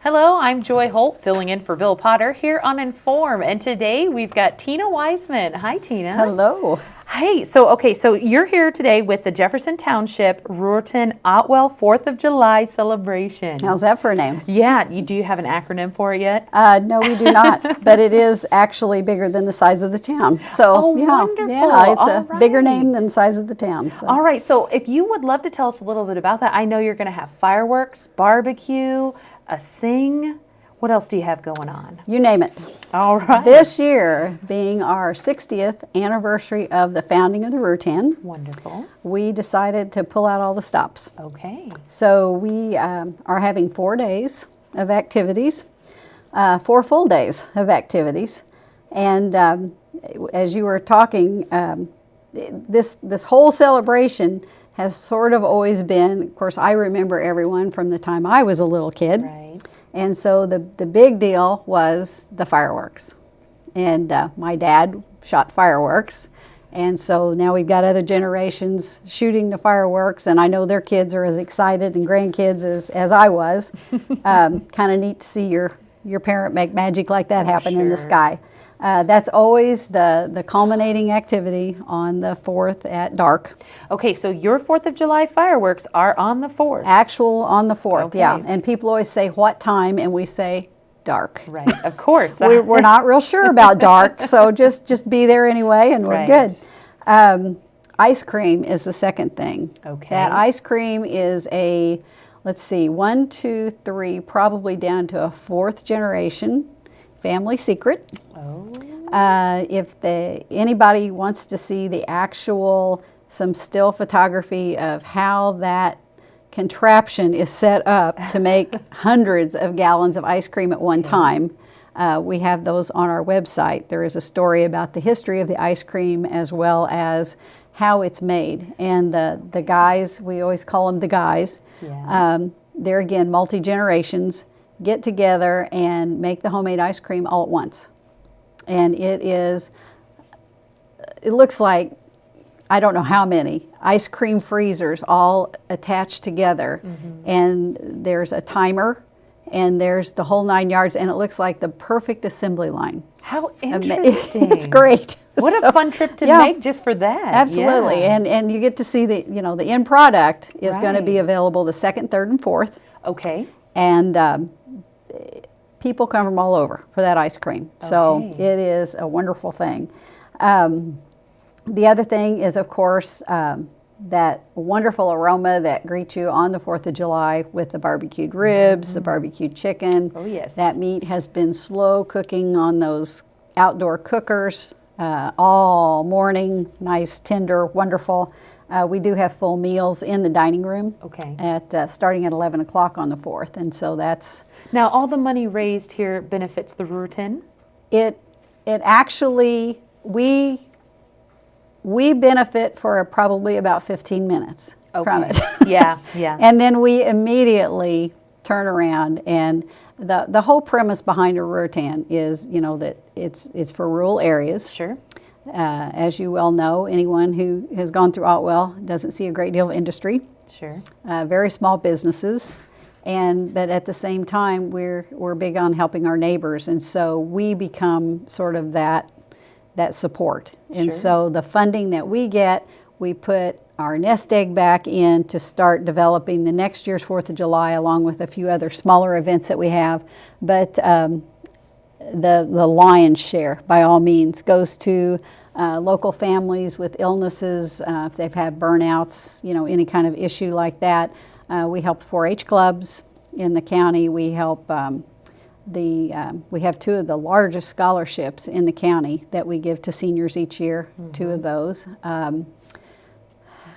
Hello, I'm Joy Holt, filling in for Bill Potter here on Inform, and today we've got Tina Weisman. Hi, Tina. Hello. Hey, so you're here today with the Jefferson Township Ruritan Otwell 4th of July celebration. How's that for a name? Yeah, do you have an acronym for it yet? No, we do not, but it is actually bigger than the size of the town. So, wonderful. Yeah, it's All a bigger name than the size of the town. So. All right, so if you would love to tell us a little bit about that, I know you're going to have fireworks, barbecue, a sing. What else do you have going on? You name it. All right. This year being our 60th anniversary of the founding of the Ruritan. Wonderful. We decided to pull out all the stops. Okay. So we are having 4 days of activities, 4 full days of activities. And as you were talking, this whole celebration has sort of always been, of course, I remember everyone from the time I was a little kid. Right. And so the big deal was the fireworks. And my dad shot fireworks. And so now we've got other generations shooting the fireworks, and I know their kids are as excited and grandkids as I was. Kind of neat to see your parent make magic like that happen in the sky. That's always the culminating activity on the 4th at dark. Okay, so your 4th of July fireworks are on the 4th. Actual on the 4th, Okay. yeah. And people always say, what time? And we say, dark. Right, of course. We're not real sure about dark, so just be there anyway, and we're good. Ice cream is the second thing. Okay. That ice cream is a, let's see, 1, 2, 3, probably down to a 4th generation family secret. Oh. If anybody wants to see the actual, some still photography of how that contraption is set up to make hundreds of gallons of ice cream at one time, we have those on our website. There is a story about the history of the ice cream as well as how it's made. And the guys, we always call them the guys, they're again multi-generations, get together and make the homemade ice cream all at once. And it looks like, I don't know how many, ice cream freezers all attached together. And there's a timer, and there's the whole 9 yards, and it looks like the perfect assembly line. How interesting. It's great. What a fun trip to make just for that. Absolutely. Yeah. And you get to see the end product is going to be available the 2nd, 3rd, and 4th. Okay. And people come from all over for that ice cream. So it is a wonderful thing. The other thing is, of course, that wonderful aroma that greets you on the 4th of July with the barbecued ribs, the barbecued chicken. Oh, yes. That meat has been slow cooking on those outdoor cookers all morning, nice, tender, wonderful. We do have full meals in the dining room at starting at 11 o'clock on the 4th, and so that's... Now, all the money raised here benefits the Ruritan? It actually, we benefit for probably about 15 minutes from it. Yeah. And then we immediately turn around, and the whole premise behind a Ruritan is, that it's for rural areas. Sure. As you well know, anyone who has gone through Otwell doesn't see a great deal of industry. Sure. Very small businesses. But at the same time, we're big on helping our neighbors, and so we become sort of that support. And so the funding that we get, we put our nest egg back in to start developing the next year's 4th of July, along with a few other smaller events that we have. But the lion's share, by all means, goes to local families with illnesses, if they've had burnouts, any kind of issue like that. We help 4-H clubs in the county. We help we have 2 of the largest scholarships in the county that we give to seniors each year. 2 of those.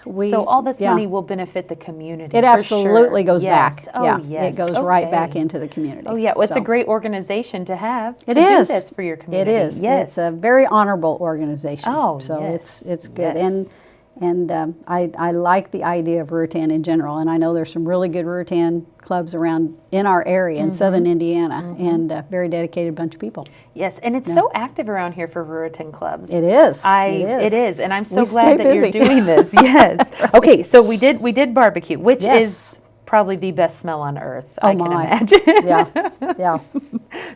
So all this money will benefit the community. It absolutely goes back. Oh, yes. It goes right back into the community. Oh, yeah. Well, it's a great organization to have. It to is. do this for your community. It is. Yes. It's a very honorable organization. Oh, so yes. it's good. Yes. And I like the idea of Ruritan in general, and I know there's some really good Ruritan clubs around in our area in southern Indiana, and a very dedicated bunch of people. Yes, and it's so active around here for Ruritan clubs. It is. It is, and I'm so We glad stay that busy. you're doing this. Yes. Okay, so we did barbecue, which is probably the best smell on earth, Oh I can my. imagine. Yeah, yeah.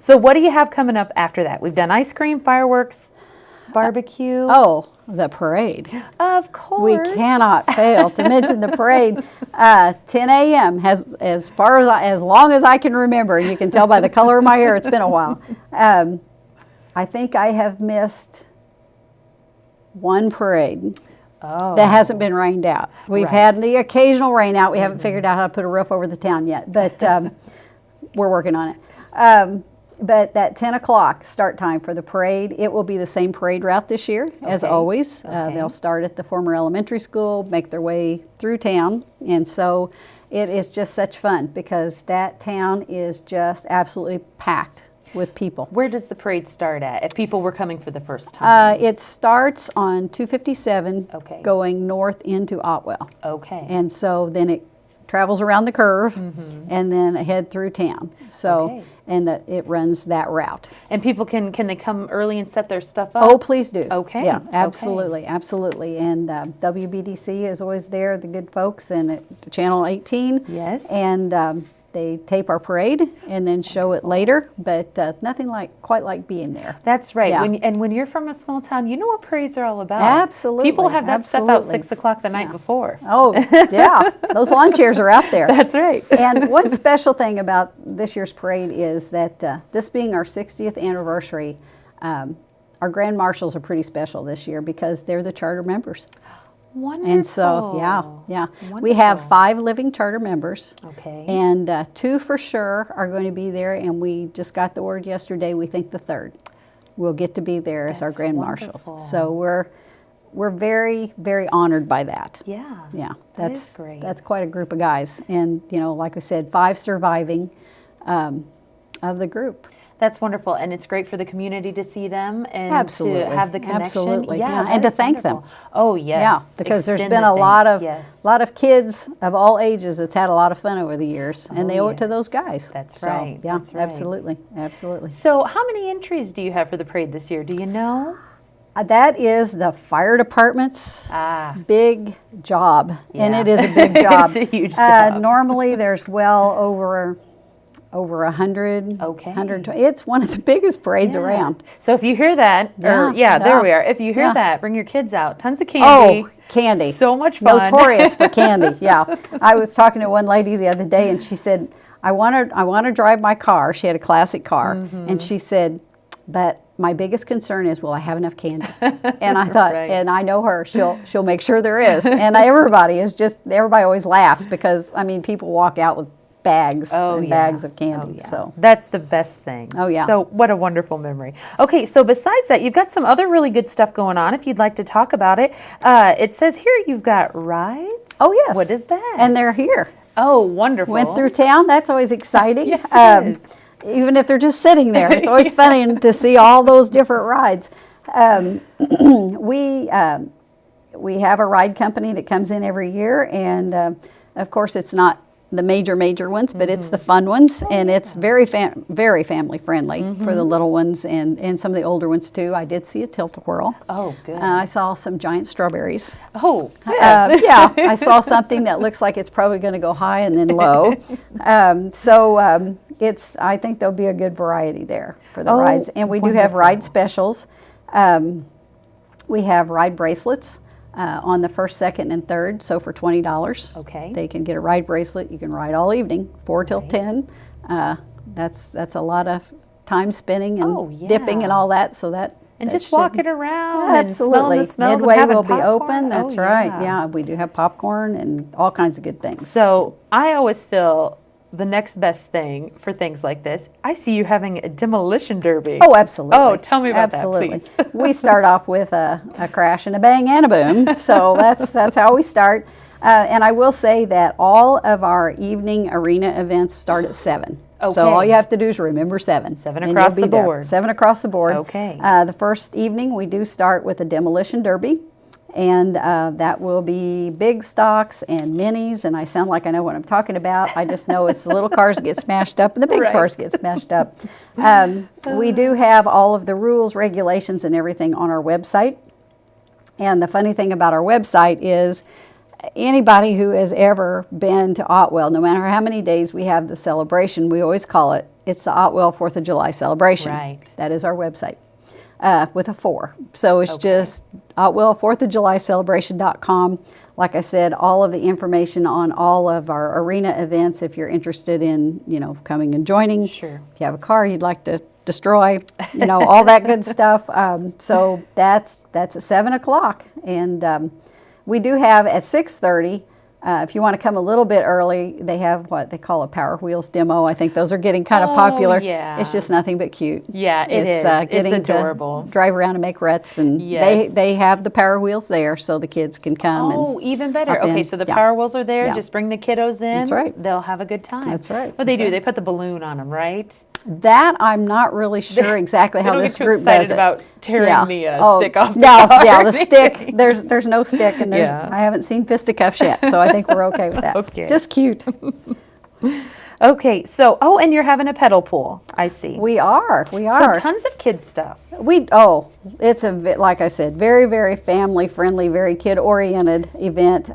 So what do you have coming up after that? We've done ice cream, fireworks, barbecue. Oh, the parade. Of We course. cannot fail to mention the parade. 10 a.m. has, as far as long as I can remember, and you can tell by the color of my hair, it's been a while. I think I have missed one parade that hasn't been rained out. We've had the occasional rain out. We haven't figured out how to put a roof over the town yet, but we're working on it. But that 10 o'clock start time for the parade, it will be the same parade route this year, as always. They'll start at the former elementary school, make their way through town, and so it is just such fun because that town is just absolutely packed with people. Where does the parade start at if people were coming for the first time? It starts on 257 going north into Otwell. Okay. And so then it travels around the curve and then ahead through town. So, and it runs that route. And people can they come early and set their stuff up? Oh, please do. Okay. Yeah, absolutely, absolutely. And WBDC is always there, the good folks, and at Channel 18. Yes. And they tape our parade and then show it later, but nothing quite like being there. That's right. Yeah. When you're from a small town, you know what parades are all about. Absolutely. People have that stuff out 6 o'clock the night before. Oh, yeah. Those lawn chairs are out there. That's right. And one special thing about this year's parade is that this being our 60th anniversary, our grand marshals are pretty special this year because they're the charter members. Wonderful. And so, yeah. Wonderful. We have 5 living charter members. Okay. And 2 for sure are going to be there, and we just got the word yesterday, we think the 3rd will get to be there as our grand marshals. So we're very, very honored by that. Yeah. Yeah. That is great. That's quite a group of guys. And, like I said, 5 surviving of the group. That's wonderful, and it's great for the community to see them and Absolutely. to have the connection. Absolutely. Yeah, And to thank them. Oh yes. Yeah, because there's Extend been the a lot thanks. of kids of all ages that's had a lot of fun over the years, and they owe it to those guys. That's So, right. Yeah, That's right. absolutely, absolutely. So, how many entries do you have for the parade this year? Do you know? That is the fire department's big job, and Yeah. it is a big job. It's a huge job. Normally, there's well over 100, 120. It's one of the biggest parades around. So if you hear that, there we are. If you hear that, bring your kids out. Tons of candy. Oh, candy. So much fun. Notorious for candy, yeah. I was talking to one lady the other day, and she said, I want to drive my car. She had a classic car, and she said, but my biggest concern is, will I have enough candy? And I thought, and I know her, she'll make sure there is. And everybody always laughs because, people walk out with bags and bags of candy. So that's the best thing. Oh yeah. So what a wonderful memory. Okay, so besides that, you've got some other really good stuff going on. If you'd like to talk about it, it says here you've got rides. Oh yes. What is that? And they're here. Oh, wonderful. Went through town. That's always exciting. Yes, it is. Even if they're just sitting there, it's always funny to see all those different rides. We have a ride company that comes in every year, and of course it's not the major ones, but it's the fun ones, and it's very family friendly for the little ones and some of the older ones too. I did see a tilt-a-whirl. Oh, good. I saw some giant strawberries. Oh, yeah. I saw something that looks like it's probably going to go high and then low. I think there'll be a good variety there for the rides, and we do have ride specials. We have ride bracelets. On the 1st, 2nd, and 3rd, so for $20, they can get a ride bracelet. You can ride all evening, 4 till 10. That's a lot of time spinning and dipping and all that. So and just walking around absolutely. And smelling the smells Midway of will popcorn. Be open. That's right. Yeah, we do have popcorn and all kinds of good things. So I always feel the next best thing for things like this, I see you having a demolition derby. Oh, absolutely. Oh, tell me about that, please. We start off with a crash and a bang and a boom. So that's how we start. And I will say that all of our evening arena events start at 7. Okay. So all you have to do is remember 7. 7 across the board. 7 across the board. Okay. The first evening we do start with a demolition derby. And that will be big stocks and minis, and I sound like I know what I'm talking about. I just know it's the little cars get smashed up and the big cars get smashed up. We do have all of the rules, regulations, and everything on our website. And the funny thing about our website is anybody who has ever been to Otwell, no matter how many days we have the celebration, we always call it's the Otwell 4th of July celebration. Right. That is our website with a 4. So it's Okay. just Otwell 4th of July celebration.com. Like I said, all of the information on all of our arena events, if you're interested in, coming and joining. Sure. If you have a car you'd like to destroy, all that good stuff. So that's at 7 o'clock. And we do have at 6:30, if you want to come a little bit early, they have what they call a Power Wheels demo. I think those are getting kind of popular. Yeah. It's just nothing but cute. Yeah, it's Getting adorable. to drive around and make ruts, and Yes. they have the Power Wheels there so the kids can come. Oh, and even better. hop Okay, in. so the Yeah. Power Wheels are there. Yeah. Just bring the kiddos in. That's right. They'll have a good time. That's right. What they That's do, right. they put the balloon on them, right? That I'm not really sure exactly They how don't this get too group excited does it. about tearing the stick off the No, car yeah, or the stick. anything. There's no stick, and Yeah. I haven't seen fisticuffs yet, so I think we're okay with that. Okay. Just cute. Okay, so, and you're having a pedal pool, I see. We are. So tons of kids stuff. It's like I said, very, very family friendly, very kid oriented event.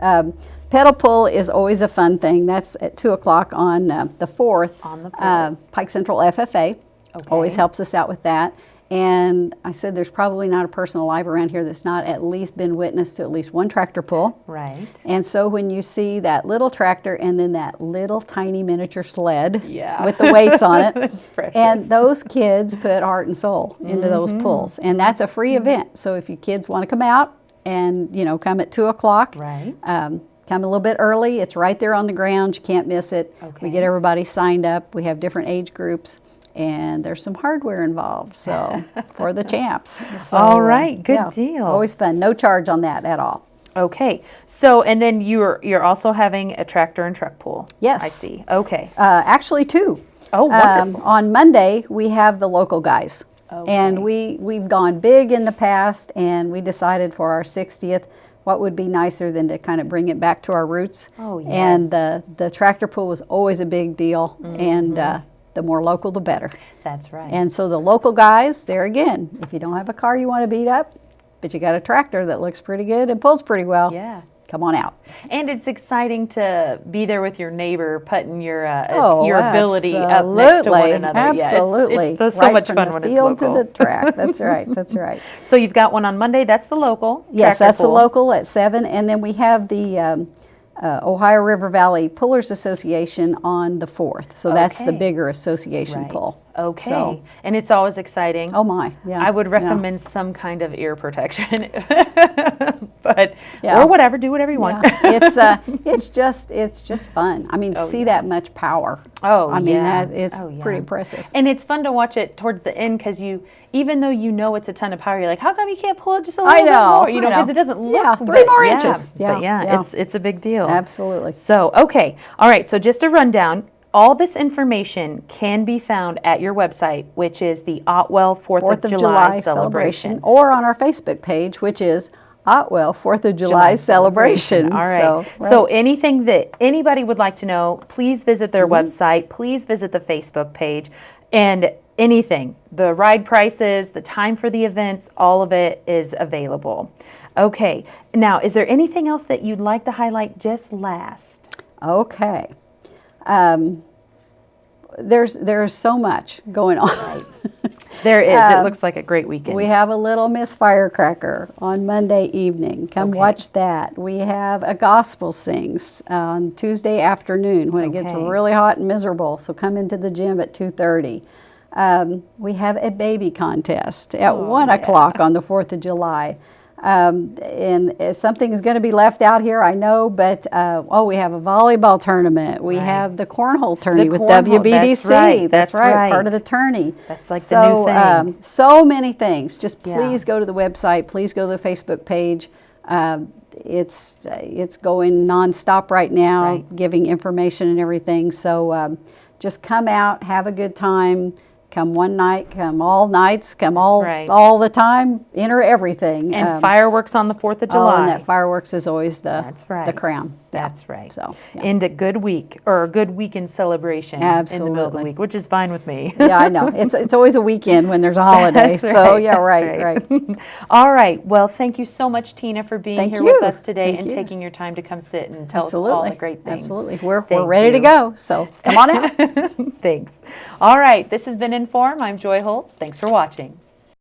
Pedal pull is always a fun thing. That's at 2 o'clock on the 4th. On the 4th. Pike Central FFA Okay. always helps us out with that. And I said there's probably not a person alive around here that's not at least been witness to at least one tractor pull. Right. And so when you see that little tractor and then that little tiny miniature sled Yeah. with the weights on it, That's precious. and those kids put heart and soul into those Mm-hmm. pulls. And that's a free event. So if you kids want to come out and, come at 2 o'clock, Right. come a little bit early. It's right there on the ground. You can't miss it. Okay. We get everybody signed up. We have different age groups. And there's some hardware involved, so for the champs. So, All right, good deal. Always fun. No charge on that at all. Okay, so, and then you're also having a tractor and truck pool. Yes. I see. Okay. Actually, 2. Oh, wonderful. On Monday, we have the local guys. Okay. And we've gone big in the past, and we decided for our 60th, what would be nicer than to kind of bring it back to our roots. Oh, yes. And the tractor pool was always a big deal, and the more local, the better. That's right. And so the local guys, there again, if you don't have a car you want to beat up, but you got a tractor that looks pretty good and pulls pretty well, Yeah. come on out. And it's exciting to be there with your neighbor, putting your Oh, ability up next to one absolutely. another. Absolutely. Yeah, it's so Right much from fun the when it's field local. to the track. That's right. That's right. So you've got one on Monday. That's the local. Yes, tractor that's the pool. local at 7, and then we have the Ohio River Valley Pullers Association on the 4th. So that's the Okay. bigger association Right. pull. Okay. So, And it's always exciting. oh my, yeah. I would yeah. recommend some kind of ear protection, but Yeah. or whatever, do whatever you want. Yeah. It's just fun. I mean, Oh, see yeah. that much power. Oh, I mean, yeah. that is Oh, yeah. pretty impressive. And it's fun to watch it towards the end because even though you know it's a ton of power, you're like, how come you can't pull it just a little bit more? You know, because it doesn't look. Yeah, 3 but more yeah, inches. But yeah, yeah. it's a big deal. Absolutely. So, okay. All right. So just a rundown. All this information can be found at your website, which is the Otwell 4th of July celebration. or on our Facebook page, which is Otwell 4th of July celebration. All right. So anything that anybody would like to know, please visit their website. Please visit the Facebook page. And anything, the ride prices, the time for the events, all of it is available. Okay. Now, is there anything else that you'd like to highlight just last? Okay. There's so much going on. There is. It looks like a great weekend. We have a Little Miss Firecracker on Monday evening. Come Okay. watch that. We have a gospel sings on Tuesday afternoon when it gets Okay. really hot and miserable. So come into the gym at 2:30. We have a baby contest at 1 o'clock on the 4th of July. And something is going to be left out here, I know, but we have a volleyball tournament. We Right. have the cornhole tourney with cornhole, WBDC. that's right. Part of the tourney. That's like the new thing. So many things. Just Yeah. please go to the website. Please go to the Facebook page. It's going nonstop right now, Right. giving information and everything. So just come out, have a good time. Come one night, come all nights, come right. all the time. Enter everything. And fireworks on the 4th of July. Oh, and that fireworks is always That's right. the crown. That's right. So, yeah. End a good week or a good weekend celebration in the middle of the Absolutely. week, which is fine with me. Yeah, I know. It's always a weekend when there's a holiday. That's So, right, yeah, that's right. All right. Well, thank you so much, Tina, for being Thank here you. with us today Thank and you. taking your time to come sit and tell us all Absolutely. the great things. Absolutely. We're Thank ready to you. go. So, come on out. Thanks. All right. This has been In.form. I'm Joy Holt. Thanks for watching.